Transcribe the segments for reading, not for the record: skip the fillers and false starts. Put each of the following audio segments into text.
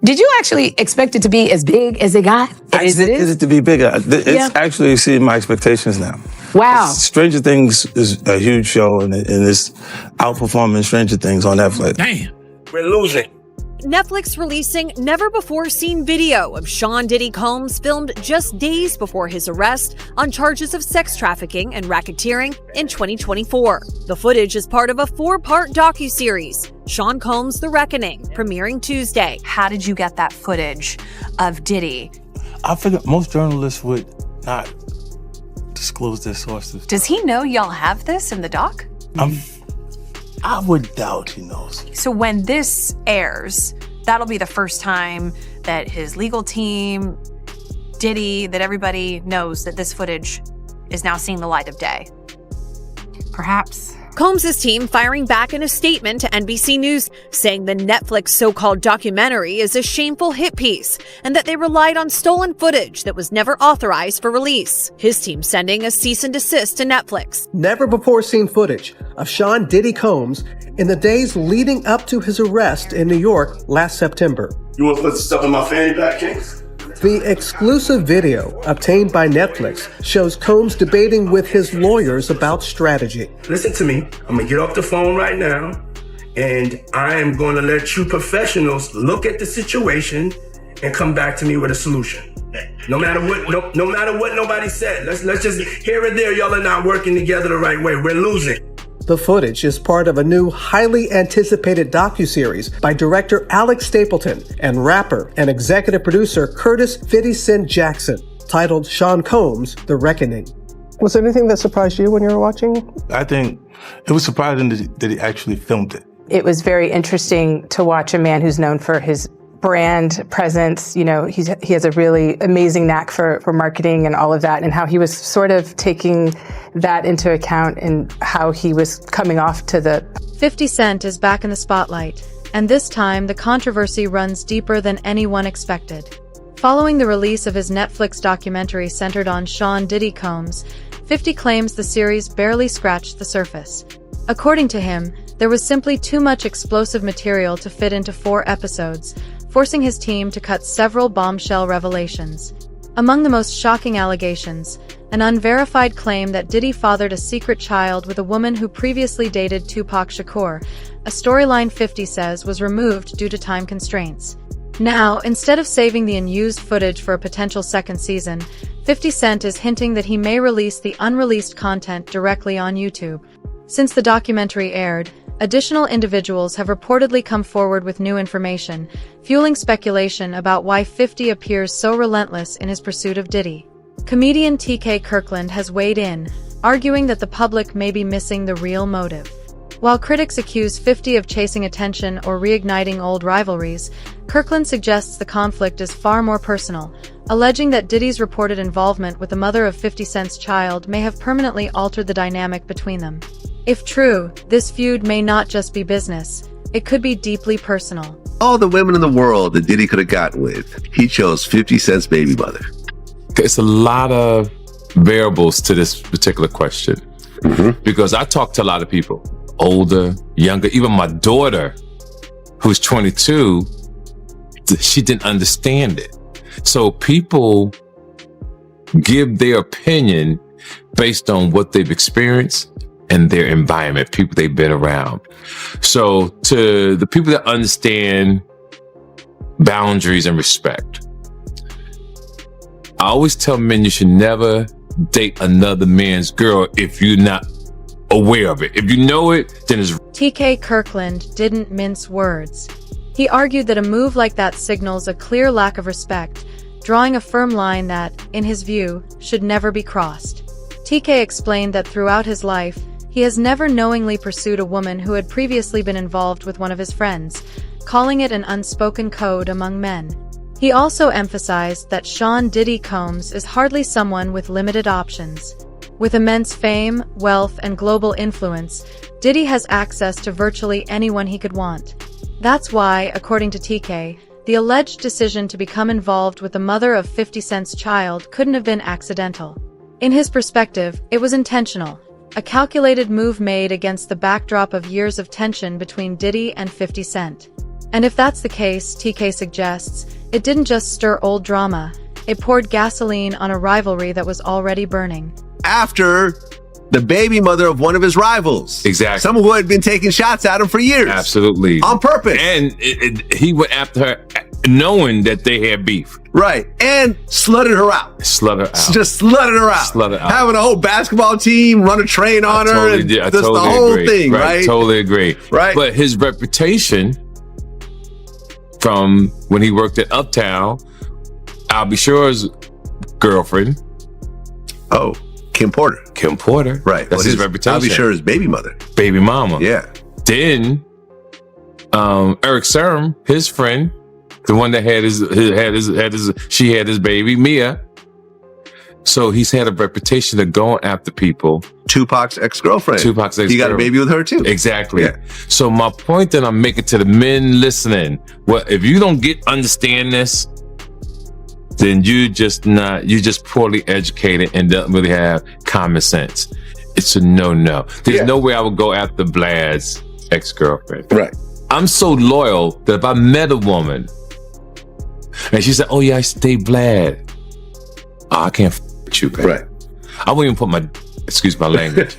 Did you actually expect it to be as big as it got? I expected it to be bigger. It's actually exceeding my expectations now. Wow. Stranger Things is a huge show, and it's outperforming Stranger Things on Netflix. Damn. We're losing. Netflix releasing never-before-seen video of Sean Diddy Combs filmed just days before his arrest on charges of sex trafficking and racketeering in 2024. The footage is part of a 4-part docuseries, Sean Combs: The Reckoning, premiering Tuesday. How did you get that footage of Diddy? I figured most journalists would not disclose their sources. Does he know y'all have this in the doc? I would doubt he knows. So when this airs, that'll be the first time that his legal team, Diddy, that everybody knows that this footage is now seeing the light of day. Perhaps. Combs' team firing back in a statement to NBC News, saying the Netflix so-called documentary is a shameful hit piece and that they relied on stolen footage that was never authorized for release. His team sending a cease and desist to Netflix. Never-before-seen footage of Sean Diddy Combs in the days leading up to his arrest in New York last September. You want to put stuff in my fanny pack, Kings? The exclusive video obtained by Netflix shows Combs debating with his lawyers about strategy. Listen to me. I'm going to get off the phone right now, and I am going to let you professionals look at the situation and come back to me with a solution. No matter what, no matter what nobody said. Let's just, here and there, y'all are not working together the right way. We're losing. The footage is part of a new, highly anticipated docuseries by director Alex Stapleton and rapper and executive producer Curtis 50 Cent Jackson, titled Sean Combs: The Reckoning. Was there anything that surprised you when you were watching? I think it was surprising that he actually filmed it. It was very interesting to watch a man who's known for his brand presence. You know, he has a really amazing knack for marketing and all of that, and how he was sort of taking that into account and how he was coming off to the... 50 Cent is back in the spotlight, and this time the controversy runs deeper than anyone expected. Following the release of his Netflix documentary centered on Sean Diddy Combs, 50 claims the series barely scratched the surface. According to him, there was simply too much explosive material to fit into 4 episodes, forcing his team to cut several bombshell revelations. Among the most shocking allegations, an unverified claim that Diddy fathered a secret child with a woman who previously dated Tupac Shakur, a storyline 50 says was removed due to time constraints. Now, instead of saving the unused footage for a potential second season, 50 Cent is hinting that he may release the unreleased content directly on YouTube. Since the documentary aired, additional individuals have reportedly come forward with new information, fueling speculation about why 50 appears so relentless in his pursuit of Diddy. Comedian TK Kirkland has weighed in, arguing that the public may be missing the real motive. While critics accuse 50 of chasing attention or reigniting old rivalries, Kirkland suggests the conflict is far more personal, alleging that Diddy's reported involvement with the mother of 50 Cent's child may have permanently altered the dynamic between them. If true, this feud may not just be business, it could be deeply personal. All the women in the world that Diddy could have got with, he chose 50 Cent's baby mother. It's a lot of variables to this particular question. Because I talk to a lot of people, older, younger, even my daughter, who's 22, she didn't understand it. So people give their opinion based on what they've experienced and their environment, people they've been around. So to the people that understand boundaries and respect, I always tell men you should never date another man's girl if you're not aware of it. If you know it, then it's... TK Kirkland didn't mince words. He argued that a move like that signals a clear lack of respect, drawing a firm line that, in his view, should never be crossed. TK explained that throughout his life, he has never knowingly pursued a woman who had previously been involved with one of his friends, calling it an unspoken code among men. He also emphasized that Sean Diddy Combs is hardly someone with limited options. With immense fame, wealth, and global influence, Diddy has access to virtually anyone he could want. That's why, according to TK, the alleged decision to become involved with the mother of 50 Cent's child couldn't have been accidental. In his perspective, it was intentional, a calculated move made against the backdrop of years of tension between Diddy and 50 Cent. And if that's the case, TK suggests, it didn't just stir old drama, it poured gasoline on a rivalry that was already burning. After the baby mother of one of his rivals. Exactly. Someone who had been taking shots at him for years. Absolutely. On purpose. And he went after her knowing that they had beef. Right. And slutted her out. Slutted her out. Just slutted her out. Slutted out. Having a whole basketball team run a train on her. Totally and did. I just totally the whole agree. thing, right? Totally agree. Right. But his reputation from when he worked at Uptown, I'll be sure's girlfriend. Oh, Kim Porter. Kim Porter. Right. That's his reputation. I'll be sure his baby mother. Baby mama. Yeah. Then Eric Serm, his friend, the one that had she had his baby, Mia. So he's had a reputation of going after people. Tupac's ex-girlfriend. Tupac's ex-girlfriend. He got a baby with her too. Exactly. Yeah. So my point that I'm making to the men listening, well, if you don't understand this, then you just poorly educated and don't really have common sense. It's a no. There's no way I would go after Vlad's ex-girlfriend. Right. I'm so loyal that if I met a woman and she said, "Oh yeah, I stay Vlad," I can't with you, babe. Right. I wouldn't even put excuse my language,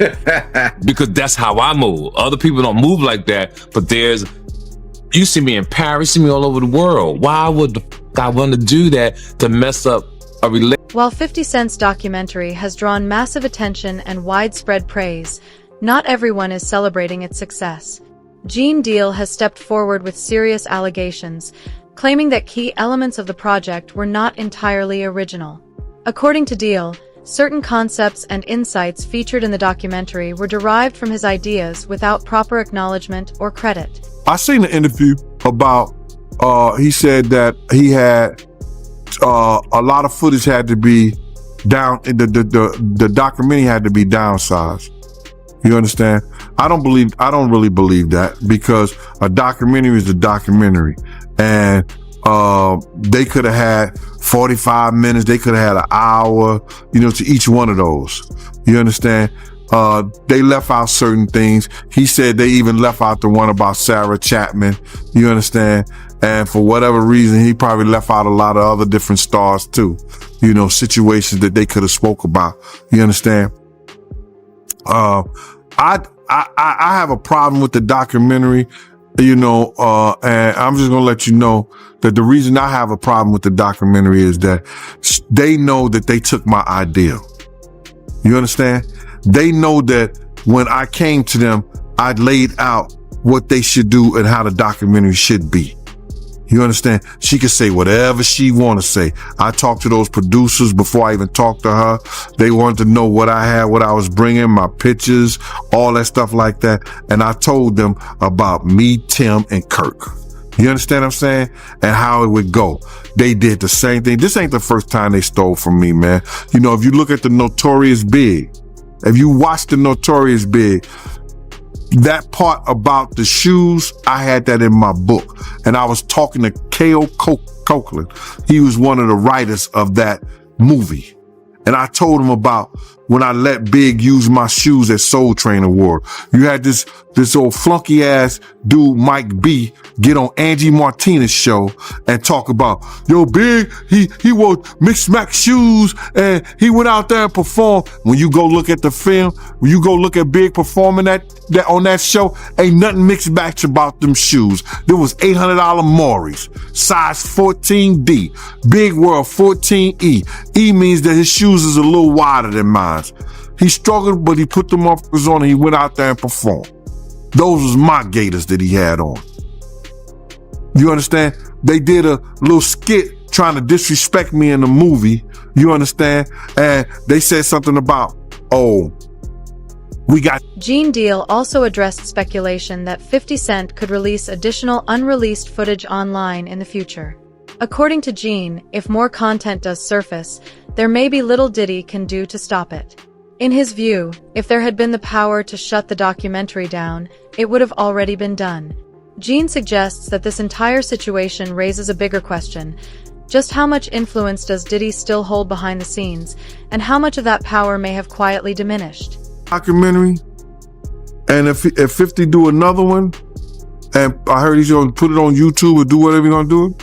because that's how I move. Other people don't move like that, but you see me in Paris, you see me all over the world. Why would I want to do that to mess up a relationship? While 50 Cent's documentary has drawn massive attention and widespread praise, not everyone is celebrating its success. Gene Deal has stepped forward with serious allegations, claiming that key elements of the project were not entirely original. According to Deal, certain concepts and insights featured in the documentary were derived from his ideas without proper acknowledgement or credit. I seen an interview about, he said that he had, a lot of footage had to be down, the documentary had to be downsized. You understand? I don't really believe that, because a documentary is a documentary, and they could have had 45 minutes, they could have had an hour, to each one of those. You understand? They left out certain things. He said they even left out the one about Sarah Chapman. You understand? And for whatever reason, he probably left out a lot of other different stars too. Situations that they could have spoke about. You understand? I have a problem with the documentary, and I'm just gonna let you know that the reason I have a problem with the documentary is that they know that they took my idea. You understand? They know that when I came to them, I laid out what they should do and how the documentary should be. You understand? She could say whatever she want to say. I talked to those producers before I even talked to her. They wanted to know what I had, what I was bringing, my pictures, all that stuff like that. And I told them about me, Tim, and Kirk. You understand what I'm saying? And how it would go. They did the same thing. This ain't the first time they stole from me, man. If you look at the Notorious Big, if you watch the Notorious Big, that part about the shoes, I had that in my book. And I was talking to K.O. Copeland. He was one of the writers of that movie. And I told him about when I let Big use my shoes at Soul Train Award. You had this old flunky ass dude, Mike B, get on Angie Martinez's show and talk about, yo, Big, he wore mixed max shoes and he went out there and performed. When you go look at the film, when you go look at Big performing that on that show, ain't nothing mixed match about them shoes. There was $800 Maury's, size 14D. Big wore a 14E. E means that his shoes is a little wider than mine. He struggled, but he put them on and he went out there and performed. Those was my Gators that he had on. You understand? They did a little skit trying to disrespect me in the movie. You understand? And they said something about, we got... Gene Deal also addressed speculation that 50 Cent could release additional unreleased footage online in the future. According to Gene, if more content does surface, there may be little Diddy can do to stop it. In his view, if there had been the power to shut the documentary down, it would have already been done. Gene suggests that this entire situation raises a bigger question. Just how much influence does Diddy still hold behind the scenes, and how much of that power may have quietly diminished? Documentary, and if 50 do another one, and I heard he's gonna put it on YouTube or do whatever he's gonna do.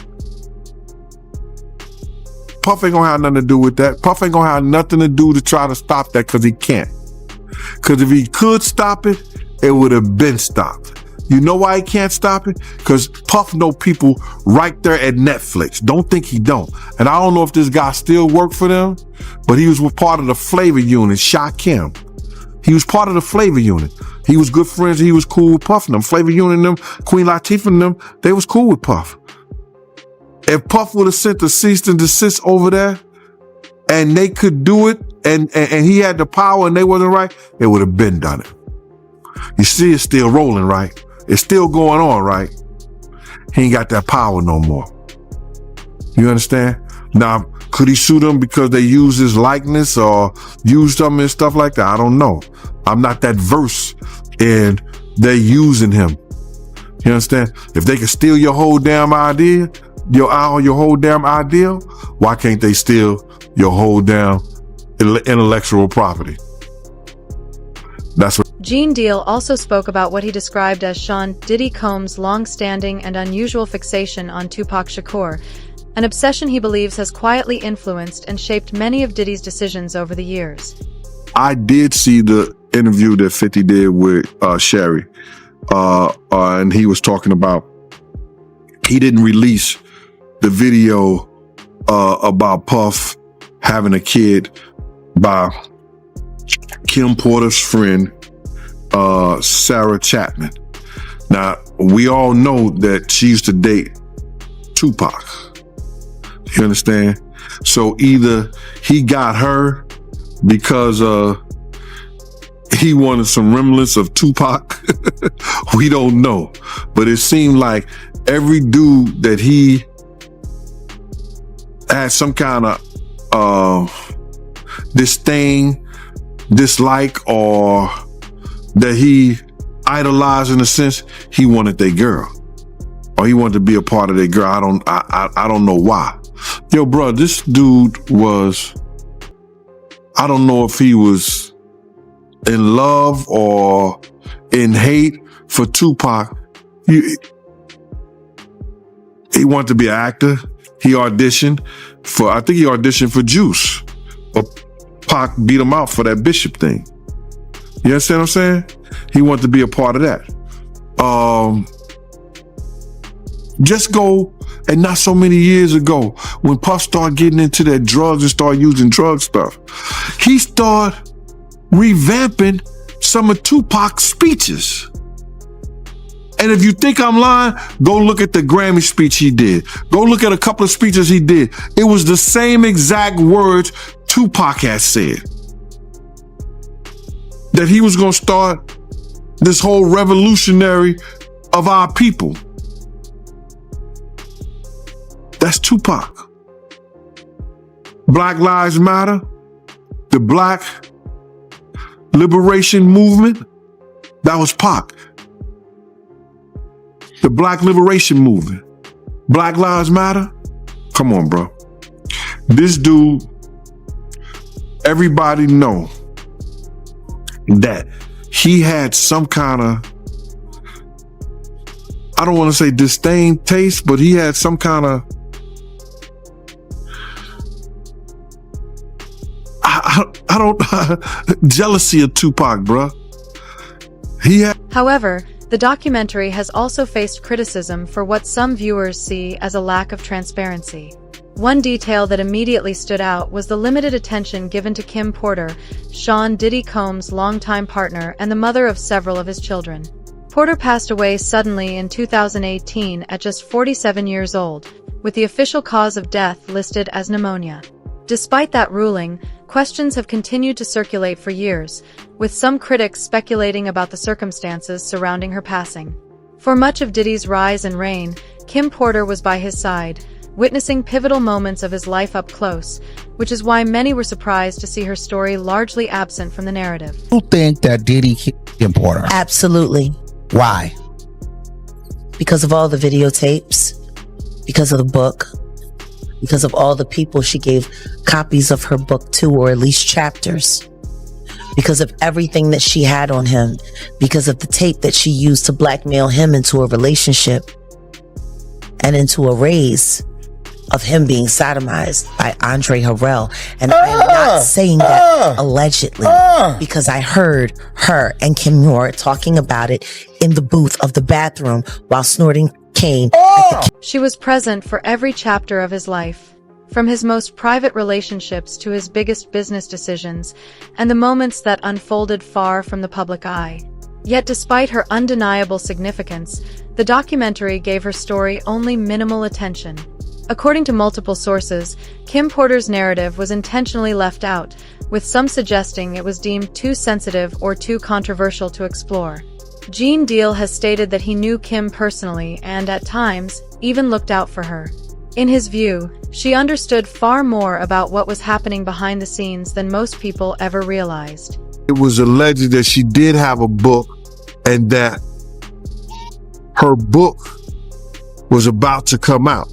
Puff ain't gonna have nothing to do with that. Puff ain't gonna have nothing to do to try to stop that because he can't. Because if he could stop it, it would have been stopped. You know why he can't stop it? Because Puff know people right there at Netflix. Don't think he don't. And I don't know if this guy still work for them, but he was part of the flavor unit, Shakim. He was part of the flavor unit. He was good friends. He was cool with Puff and them. Flavor unit and them, Queen Latifah and them, they was cool with Puff. If Puff would have sent the cease and desist over there and they could do it and he had the power and they wasn't right, it would have been done it. You see, it's still rolling, right? It's still going on, right? He ain't got that power no more. You understand? Now, could he sue them because they used his likeness or used them and stuff like that? I don't know. I'm not that versed in they using him. You understand? If they can steal your whole damn idea, your whole damn ideal, why can't they steal your whole damn intellectual property? That's what. Gene Deal also spoke about what he described as Sean Diddy Combs' long-standing and unusual fixation on Tupac Shakur, an obsession he believes has quietly influenced and shaped many of Diddy's decisions over the years. I did see the interview that 50 did with Sherry, and he was talking about he didn't release the video about Puff having a kid by Kim Porter's friend, Sarah Chapman. Now, we all know that she used to date Tupac. You understand? So either he got her because he wanted some remnants of Tupac. We don't know. But it seemed like every dude that he had some kind of disdain, dislike, or that he idolized in a sense, he wanted their girl. Or he wanted to be a part of their girl. I don't know why. Yo, bro, this dude was, I don't know if he was in love or in hate for Tupac. He wanted to be an actor. He auditioned for Juice. But Pac beat him out for that Bishop thing. You understand what I'm saying? He wanted to be a part of that. Just go, and not so many years ago, when Puff started getting into that drugs and started using drug stuff, he started revamping some of Tupac's speeches. And if you think I'm lying, go look at the Grammy speech he did. Go look at a couple of speeches he did. It was the same exact words Tupac had said. That he was going to start this whole revolutionary of our people. That's Tupac. Black Lives Matter, the Black Liberation Movement, that was Pac. The Black Liberation Movement. Black Lives Matter? Come on, bro. This dude, everybody know that he had some kind of, I don't want to say disdain taste, but he had some kind of, I don't, jealousy of Tupac, bro. However, the documentary has also faced criticism for what some viewers see as a lack of transparency. One detail that immediately stood out was the limited attention given to Kim Porter, Sean Diddy Combs' longtime partner and the mother of several of his children. Porter passed away suddenly in 2018 at just 47 years old, with the official cause of death listed as pneumonia. Despite that ruling, questions have continued to circulate for years, with some critics speculating about the circumstances surrounding her passing. For much of Diddy's rise and reign, Kim Porter was by his side, witnessing pivotal moments of his life up close, which is why many were surprised to see her story largely absent from the narrative. You think that Diddy killed Kim Porter? Absolutely. Why? Because of all the videotapes, because of the book, because of all the people she gave copies of her book to, or at least chapters, because of everything that she had on him, because of the tape that she used to blackmail him into a relationship and into a raise of him being sodomized by Andre Harrell. And I am not saying that allegedly, because I heard her and Kim Moore talking about it in the booth of the bathroom while snorting cane. She was present for every chapter of his life, from his most private relationships to his biggest business decisions, and the moments that unfolded far from the public eye. Yet despite her undeniable significance, the documentary gave her story only minimal attention. According to multiple sources, Kim Porter's narrative was intentionally left out, with some suggesting it was deemed too sensitive or too controversial to explore. Gene Deal has stated that he knew Kim personally and, at times, even looked out for her. In his view, she understood far more about what was happening behind the scenes than most people ever realized. It was alleged that she did have a book and that her book was about to come out.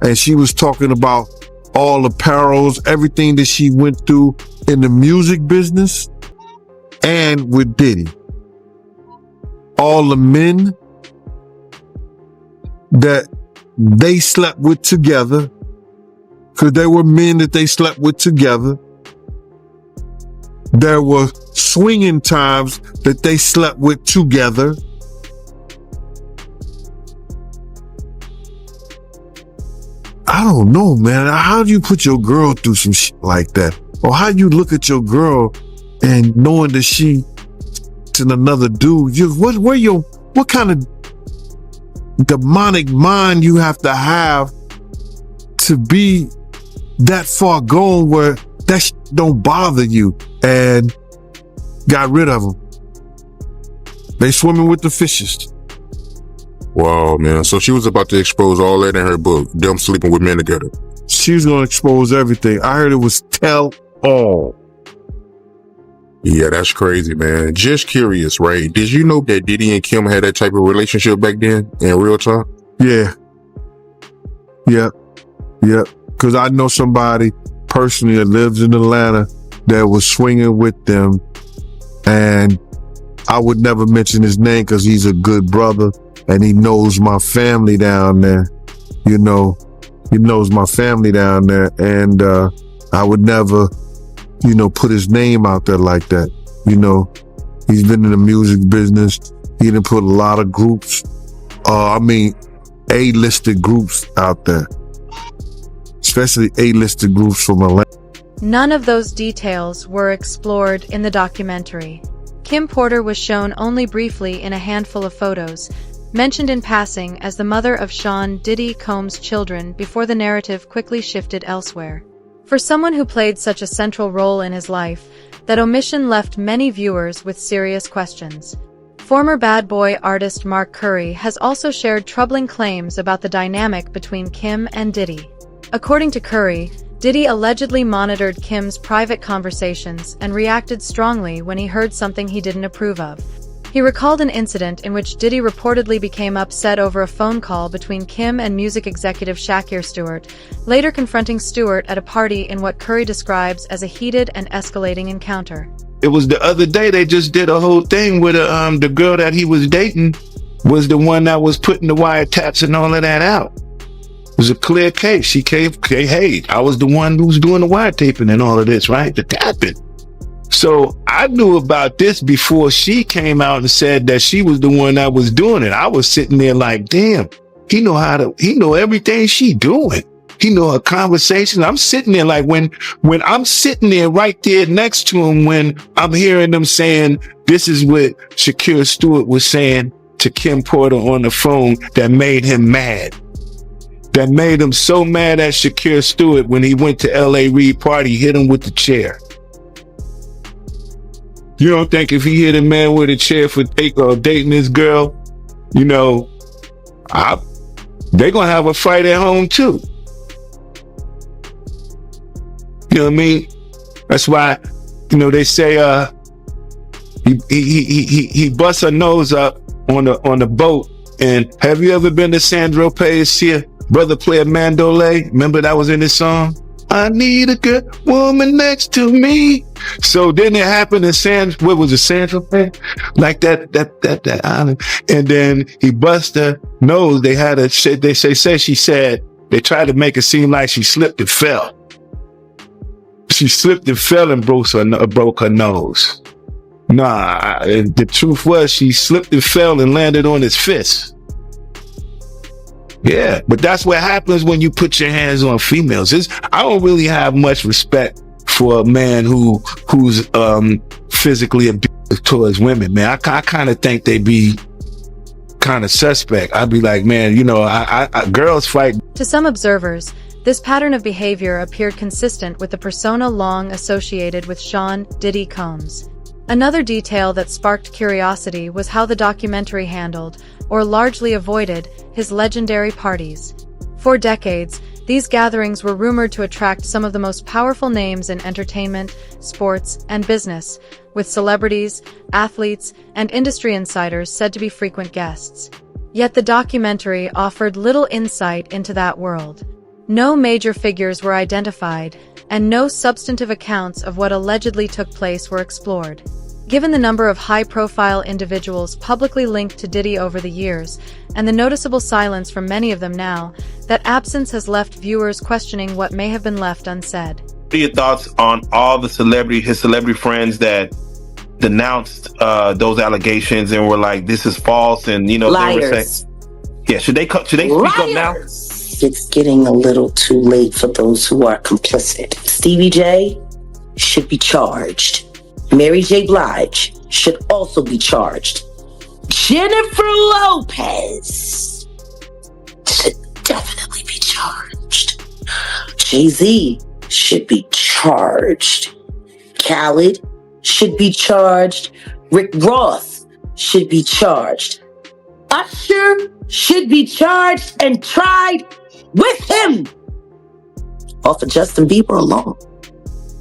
And she was talking about all the perils, everything that she went through in the music business and with Diddy. All the men that they slept with together, because there were men that they slept with together. There were swinging times that they slept with together. I don't know, man. How do you put your girl through some shit like that? Or how you look at your girl and knowing that she and another dude? What kind of demonic mind you have to be that far gone where that shit don't bother you? And got rid of them. They swimming with the fishes. Wow, man. So she was about to expose all that in her book, them sleeping with men together. She was going to expose everything. I heard it was tell all. Yeah, that's crazy, man. Just curious, right? Did you know that Diddy and Kim had that type of relationship back then in real time? Yeah. Yep. Because I know somebody personally that lives in Atlanta that was swinging with them. And I would never mention his name because he's a good brother. And he knows my family down there. You know, he knows my family down there. And I would never, put his name out there like that. He's been in the music business. He done put a lot of groups, A-listed groups out there. Especially A-listed groups from Atlanta. None of those details were explored in the documentary. Kim Porter was shown only briefly in a handful of photos, mentioned in passing as the mother of Sean Diddy Combs' children before the narrative quickly shifted elsewhere. For someone who played such a central role in his life, that omission left many viewers with serious questions. Former Bad Boy artist Mark Curry has also shared troubling claims about the dynamic between Kim and Diddy. According to Curry, Diddy allegedly monitored Kim's private conversations and reacted strongly when he heard something he didn't approve of. He recalled an incident in which Diddy reportedly became upset over a phone call between Kim and music executive Shakir Stewart, later confronting Stewart at a party in what Curry describes as a heated and escalating encounter. It was the other day they just did a whole thing with the girl that he was dating was the one that was putting the wiretaps and all of that out. It was a clear case. She came, hey, I was the one who was doing the wiretaping and all of this, right? The tapping. So I knew about this before she came out and said that she was the one that was doing it. I was sitting there like, damn, he know everything she doing. He know her conversation. I'm sitting there like when I'm sitting there right there next to him, when I'm hearing them saying, this is what Shakir Stewart was saying to Kim Porter on the phone that made him mad. That made him so mad at Shakir Stewart when he went to L.A. Reid party, hit him with the chair. You don't think if he hit a man with a chair for dating this girl, they gonna have a fight at home too. You know what I mean? That's why, they say he busts her nose up on the boat. And have you ever been to Sandro Pay's brother play a mandolay? Remember that was in his song? I need a good woman next to me. So then it happened in what was it, San Tropez? Like that island. And then he bust her nose. They tried to make it seem like she slipped and fell. She slipped and fell and broke her nose. Nah, the truth was she slipped and fell and landed on his fist. Yeah, but that's what happens when you put your hands on females. I don't really have much respect for a man who's physically abusive towards women, man. I kind of think they be kind of suspect. I'd be like, man, I girls fight. To some observers, this pattern of behavior appeared consistent with the persona long associated with Sean Diddy Combs. Another detail that sparked curiosity was how the documentary handled, or largely avoided, his legendary parties. For decades, these gatherings were rumored to attract some of the most powerful names in entertainment, sports, and business, with celebrities, athletes, and industry insiders said to be frequent guests. Yet the documentary offered little insight into that world. No major figures were identified, and no substantive accounts of what allegedly took place were explored. Given the number of high-profile individuals publicly linked to Diddy over the years, and the noticeable silence from many of them now, that absence has left viewers questioning what may have been left unsaid. What are your thoughts on all the his celebrity friends that denounced those allegations and were like, "This is false," and liars. They were saying, "Yeah, should they speak up now?" It's getting a little too late for those who are complicit. Stevie J should be charged. Mary J. Blige should also be charged. Jennifer Lopez should definitely be charged. Jay-Z should be charged. Khaled should be charged. Rick Ross should be charged. Usher should be charged and tried with him. Or for Justin Bieber alone.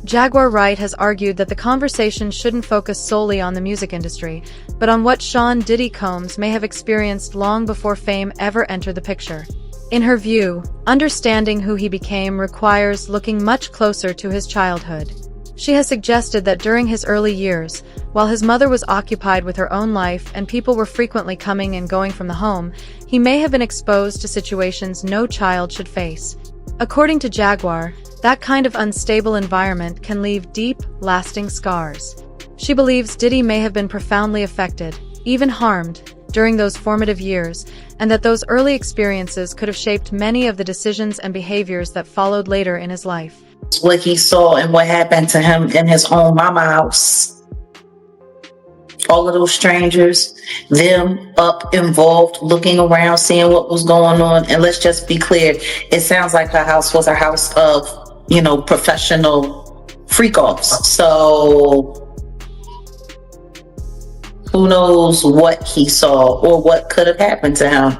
Jaguar Wright has argued that the conversation shouldn't focus solely on the music industry, but on what Sean Diddy Combs may have experienced long before fame ever entered the picture. In her view, understanding who he became requires looking much closer to his childhood. She has suggested that during his early years, while his mother was occupied with her own life and people were frequently coming and going from the home, he may have been exposed to situations no child should face. According to Jaguar, that kind of unstable environment can leave deep, lasting scars. She believes Diddy may have been profoundly affected, even harmed, during those formative years, and that those early experiences could have shaped many of the decisions and behaviors that followed later in his life. What he saw and what happened to him in his own mama house. All of those strangers, them up involved, looking around, seeing what was going on. And let's just be clear, it sounds like her house was a house of, professional freak-offs. So who knows what he saw or what could have happened to him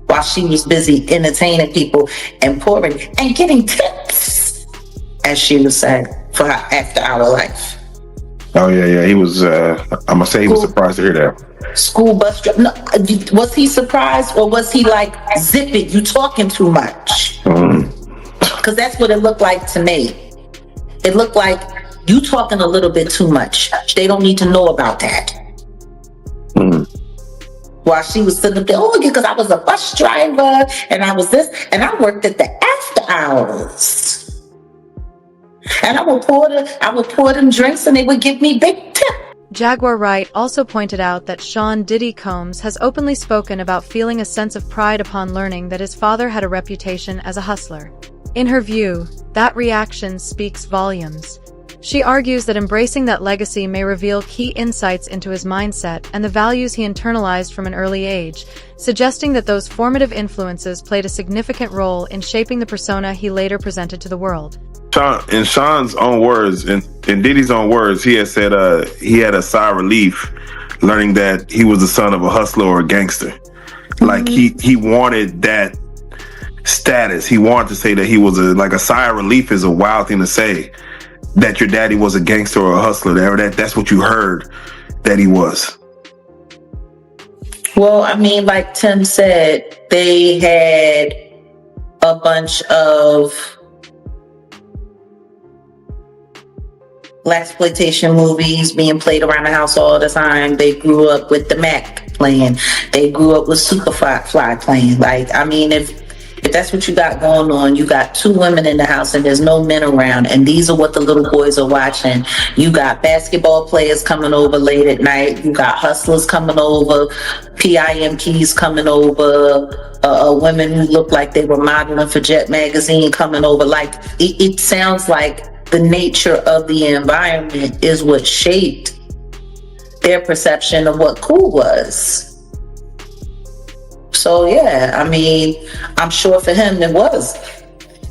while she was busy entertaining people and pouring and getting tips, as she would say, for her after-hour life. Oh yeah. He was. I'm gonna say he was surprised to hear that. School bus driver. No, was he surprised or was he like, "Zip it, you talking too much"? Because that's what it looked like to me. It looked like you talking a little bit too much. They don't need to know about that. While she was sitting up there, because I was a bus driver and I was this and I worked at the after hours. And I would pour them drinks and they would give me big tip. Jaguar Wright also pointed out that Sean Diddy Combs has openly spoken about feeling a sense of pride upon learning that his father had a reputation as a hustler. In her view, that reaction speaks volumes. She argues that embracing that legacy may reveal key insights into his mindset and the values he internalized from an early age, suggesting that those formative influences played a significant role in shaping the persona he later presented to the world. In Sean's own words, in Diddy's own words, he had said he had a sigh of relief learning that he was the son of a hustler or a gangster. Like he wanted that status. He wanted to say that he was a sigh of relief is a wild thing to say, that your daddy was a gangster or a hustler. That's what you heard that he was. Well, I mean, like Tim said, they had a bunch of blaxploitation movies being played around the house all the time. They grew up with the Mac playing. They grew up with Superfly playing. Like, I mean, if that's what you got going on, you got two women in the house and there's no men around, and these are what the little boys are watching. You got basketball players coming over late at night. You got hustlers coming over, PIMPs coming over, women who look like they were modeling for Jet Magazine coming over. Like, it sounds like the nature of the environment is what shaped their perception of what cool was. So yeah, I mean, I'm sure for him it was,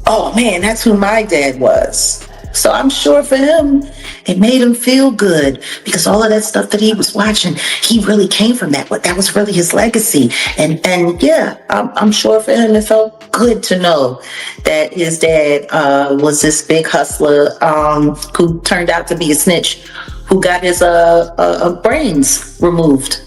oh man, that's who my dad was. So I'm sure for him, it made him feel good because all of that stuff that he was watching, he really came from that. That was really his legacy. And yeah, I'm sure for him, it felt good to know that his dad was this big hustler who turned out to be a snitch, who got his brains removed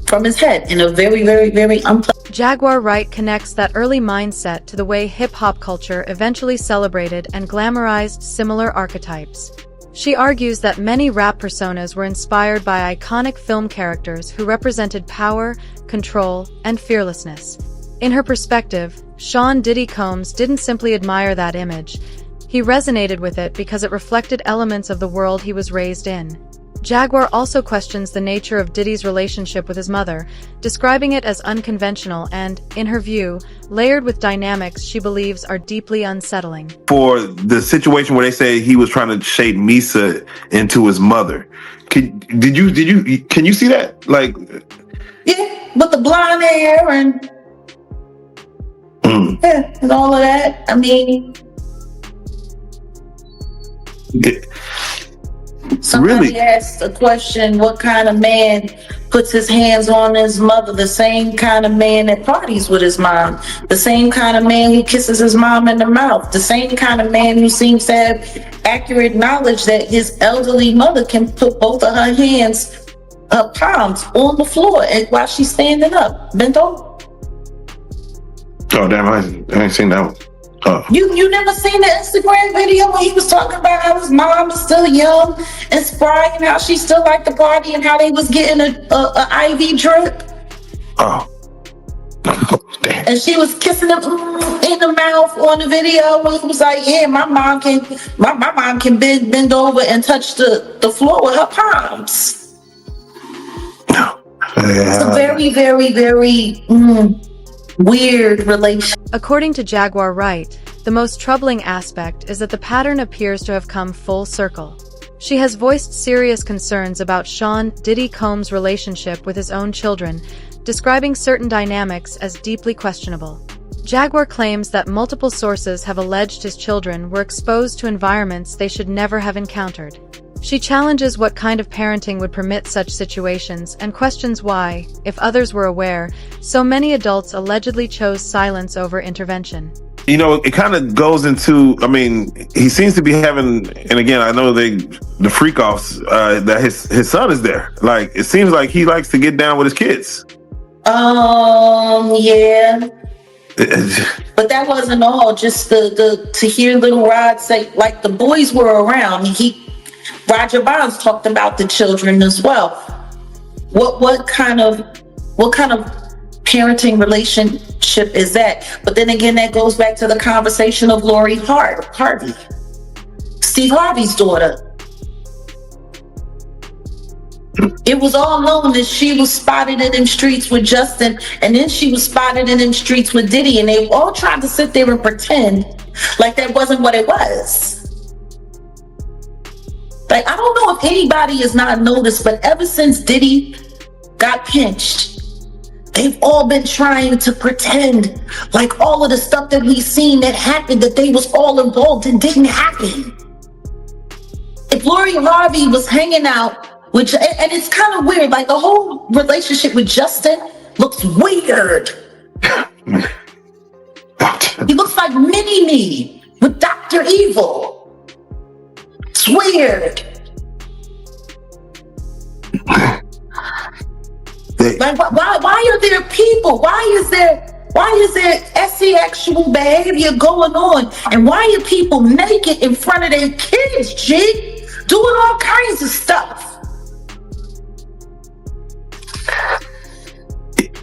from his head in a very, very, very unpleasant. Jaguar Wright connects that early mindset to the way hip-hop culture eventually celebrated and glamorized similar archetypes. She argues that many rap personas were inspired by iconic film characters who represented power, control, and fearlessness. In her perspective, Sean Diddy Combs didn't simply admire that image. He resonated with it because it reflected elements of the world he was raised in. Jaguar also questions the nature of Diddy's relationship with his mother, describing it as unconventional and, in her view, layered with dynamics she believes are deeply unsettling. For the situation where they say he was trying to shape Misa into his mother, can you see that? Like, yeah, with the blonde hair and yeah, and all of that. I mean, somebody really asked a question, what kind of man puts his hands on his mother? The same kind of man that parties with his mom, the same kind of man who kisses his mom in the mouth, the same kind of man who seems to have accurate knowledge that his elderly mother can put both of her hands, her palms on the floor and while she's standing up, bent over. Oh damn, I ain't seen that one. You never seen the Instagram video when he was talking about how his mom is still young and spry and how she still liked the party and how they was getting a IV drip? Oh. Damn. And she was kissing him in the mouth on the video. And he was like, yeah, my mom can bend over and touch the floor with her palms. No. It's a very, very, very weird relationship. According to Jaguar Wright, the most troubling aspect is that the pattern appears to have come full circle. She has voiced serious concerns about Sean Diddy Combs' relationship with his own children, describing certain dynamics as deeply questionable. Jaguar claims that multiple sources have alleged his children were exposed to environments they should never have encountered. She challenges what kind of parenting would permit such situations and questions why, if others were aware, so many adults allegedly chose silence over intervention. You know, it kind of goes into, I mean, he seems to be having, and again, I know the freak offs, that his son is there. Like, it seems like he likes to get down with his kids. Yeah. But that wasn't all. Just to hear Little Rod say, like, the boys were around. Roger Bonds talked about the children as well. What kind of parenting relationship is that? But then again, that goes back to the conversation of Lori Harvey, Steve Harvey's daughter. It was all known that she was spotted in them streets with Justin, and then she was spotted in them streets with Diddy, and they all tried to sit there and pretend like that wasn't what it was. Like, I don't know if anybody has not noticed, but ever since Diddy got pinched, they've all been trying to pretend like all of the stuff that we've seen that happened, that they was all involved in, didn't happen. If Lori Harvey was hanging out, and it's kind of weird, like the whole relationship with Justin looks weird. He looks like Mini-Me with Dr. Evil. It's weird. Like, why are there people? Why is there sexual behavior going on? And why are people naked in front of their kids, G? doing all kinds of stuff.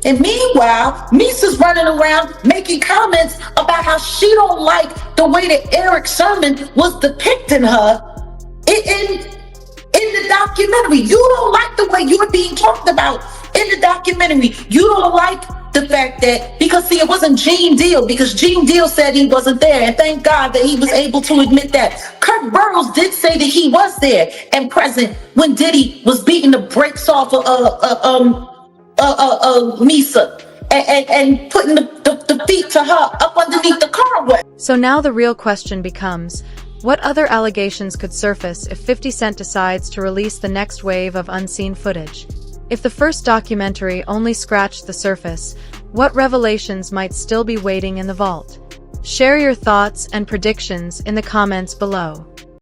And meanwhile, Misa's running around making comments about how she don't like the way that Eric Sermon was depicting her in the documentary. You don't like the way you're being talked about in the documentary. You don't like the fact that, because see, it wasn't Gene Deal, because Gene Deal said he wasn't there, and thank God that he was able to admit that. Kirk Burrows did say that he was there and present when Diddy was beating the brakes off Misa and putting the feet to her up underneath the car. So now the real question becomes, what other allegations could surface if 50 Cent decides to release the next wave of unseen footage? If the first documentary only scratched the surface, what revelations might still be waiting in the vault? Share your thoughts and predictions in the comments below.